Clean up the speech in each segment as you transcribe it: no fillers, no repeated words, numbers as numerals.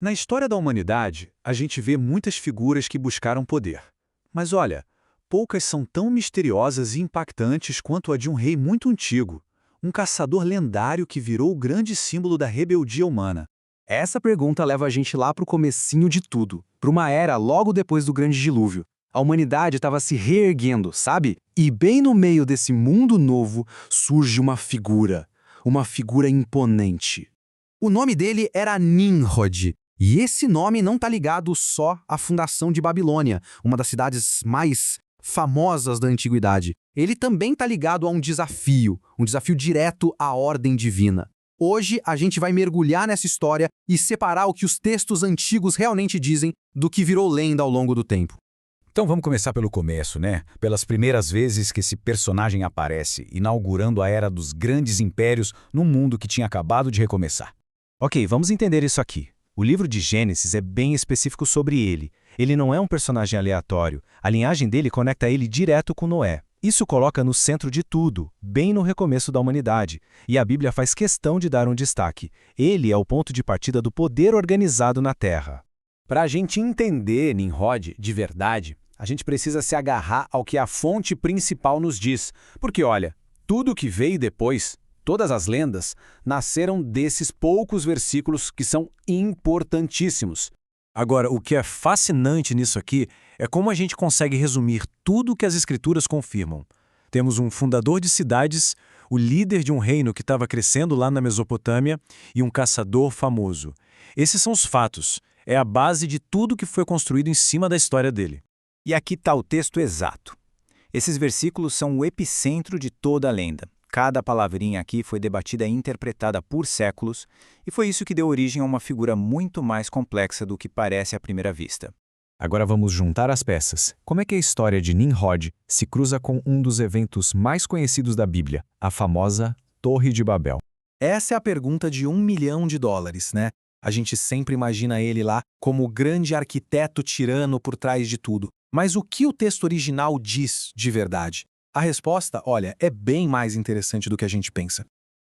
Na história da humanidade, a gente vê muitas figuras que buscaram poder. Mas olha, poucas são tão misteriosas e impactantes quanto a de um rei muito antigo, um caçador lendário que virou o grande símbolo da rebeldia humana. Essa pergunta leva a gente lá para o comecinho de tudo, para uma era logo depois do Grande Dilúvio. A humanidade estava se reerguendo, sabe? E bem no meio desse mundo novo surge uma figura imponente. O nome dele era Nimrod, e esse nome não está ligado só à fundação de Babilônia, uma das cidades mais famosas da antiguidade. Ele também está ligado a um desafio direto à ordem divina. Hoje a gente vai mergulhar nessa história e separar o que os textos antigos realmente dizem do que virou lenda ao longo do tempo. Então vamos começar pelo começo, né? Pelas primeiras vezes que esse personagem aparece, inaugurando a era dos grandes impérios num mundo que tinha acabado de recomeçar. Ok, vamos entender isso aqui. O livro de Gênesis é bem específico sobre ele. Ele não é um personagem aleatório. A linhagem dele conecta ele direto com Noé. Isso coloca no centro de tudo, bem no recomeço da humanidade. E a Bíblia faz questão de dar um destaque. Ele é o ponto de partida do poder organizado na Terra. Para a gente entender Nimrod de verdade, a gente precisa se agarrar ao que a fonte principal nos diz. Porque olha, tudo que veio depois, todas as lendas, nasceram desses poucos versículos que são importantíssimos. Agora, o que é fascinante nisso aqui é como a gente consegue resumir tudo o que as escrituras confirmam. Temos um fundador de cidades, o líder de um reino que estava crescendo lá na Mesopotâmia e um caçador famoso. Esses são os fatos. É a base de tudo que foi construído em cima da história dele. E aqui está o texto exato. Esses versículos são o epicentro de toda a lenda. Cada palavrinha aqui foi debatida e interpretada por séculos, e foi isso que deu origem a uma figura muito mais complexa do que parece à primeira vista. Agora vamos juntar as peças. Como é que a história de Nimrod se cruza com um dos eventos mais conhecidos da Bíblia, a famosa Torre de Babel? Essa é a pergunta de $1 milhão, né? A gente sempre imagina ele lá como o grande arquiteto tirano por trás de tudo. Mas o que o texto original diz de verdade? A resposta, olha, é bem mais interessante do que a gente pensa.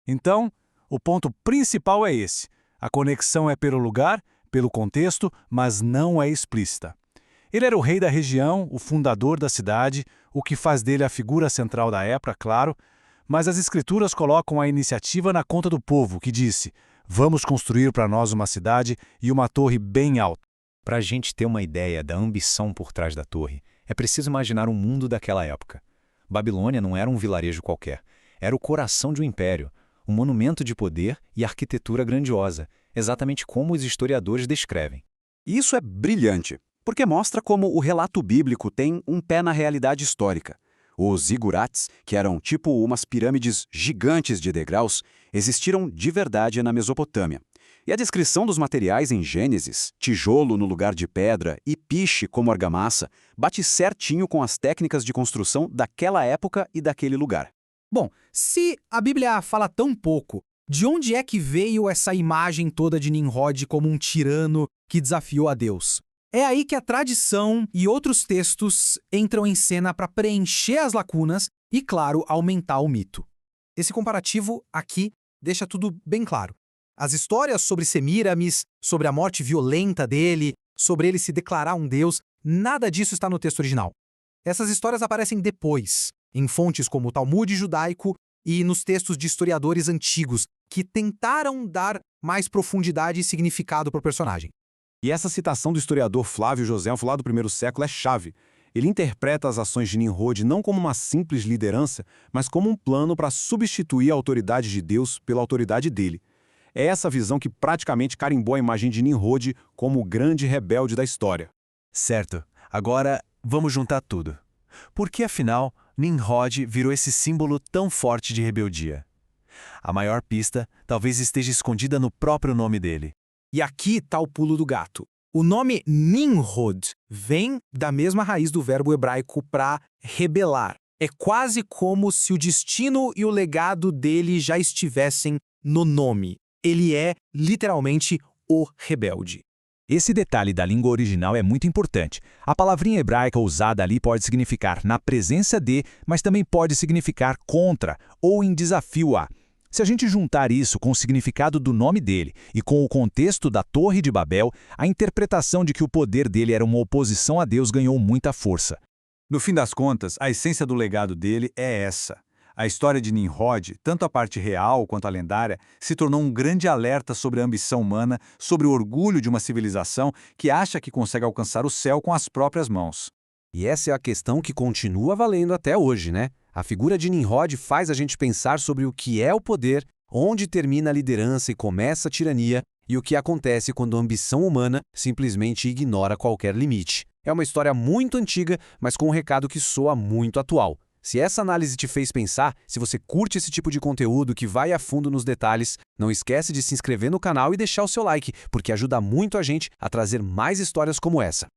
Então, o ponto principal é esse. A conexão é pelo lugar, pelo contexto, mas não é explícita. Ele era o rei da região, o fundador da cidade, o que faz dele a figura central da época, claro, mas as escrituras colocam a iniciativa na conta do povo, que disse: vamos construir para nós uma cidade e uma torre bem alta. Para a gente ter uma ideia da ambição por trás da torre, é preciso imaginar o mundo daquela época. Babilônia não era um vilarejo qualquer, era o coração de um império, um monumento de poder e arquitetura grandiosa, exatamente como os historiadores descrevem. Isso é brilhante, porque mostra como o relato bíblico tem um pé na realidade histórica. Os zigurates, que eram tipo umas pirâmides gigantes de degraus, existiram de verdade na Mesopotâmia. E a descrição dos materiais em Gênesis, tijolo no lugar de pedra e piche como argamassa, bate certinho com as técnicas de construção daquela época e daquele lugar. Bom, se a Bíblia fala tão pouco, de onde é que veio essa imagem toda de Nimrod como um tirano que desafiou a Deus? É aí que a tradição e outros textos entram em cena para preencher as lacunas e, claro, aumentar o mito. Esse comparativo aqui deixa tudo bem claro. As histórias sobre Semíramis, sobre a morte violenta dele, sobre ele se declarar um deus, nada disso está no texto original. Essas histórias aparecem depois, em fontes como o Talmud judaico e nos textos de historiadores antigos, que tentaram dar mais profundidade e significado para o personagem. E essa citação do historiador Flávio Joséfo lá do primeiro século é chave. Ele interpreta as ações de Nimrod não como uma simples liderança, mas como um plano para substituir a autoridade de Deus pela autoridade dele. É essa visão que praticamente carimbou a imagem de Nimrod como o grande rebelde da história. Certo. Agora, vamos juntar tudo. Por que, afinal, Nimrod virou esse símbolo tão forte de rebeldia? A maior pista talvez esteja escondida no próprio nome dele. E aqui está o pulo do gato. O nome Nimrod vem da mesma raiz do verbo hebraico para rebelar. É quase como se o destino e o legado dele já estivessem no nome. Ele é, literalmente, o rebelde. Esse detalhe da língua original é muito importante. A palavrinha hebraica usada ali pode significar na presença de, mas também pode significar contra ou em desafio a. Se a gente juntar isso com o significado do nome dele e com o contexto da Torre de Babel, a interpretação de que o poder dele era uma oposição a Deus ganhou muita força. No fim das contas, a essência do legado dele é essa. A história de Nimrod, tanto a parte real quanto a lendária, se tornou um grande alerta sobre a ambição humana, sobre o orgulho de uma civilização que acha que consegue alcançar o céu com as próprias mãos. E essa é a questão que continua valendo até hoje, né? A figura de Nimrod faz a gente pensar sobre o que é o poder, onde termina a liderança e começa a tirania, e o que acontece quando a ambição humana simplesmente ignora qualquer limite. É uma história muito antiga, mas com um recado que soa muito atual. Se essa análise te fez pensar, se você curte esse tipo de conteúdo que vai a fundo nos detalhes, não esquece de se inscrever no canal e deixar o seu like, porque ajuda muito a gente a trazer mais histórias como essa.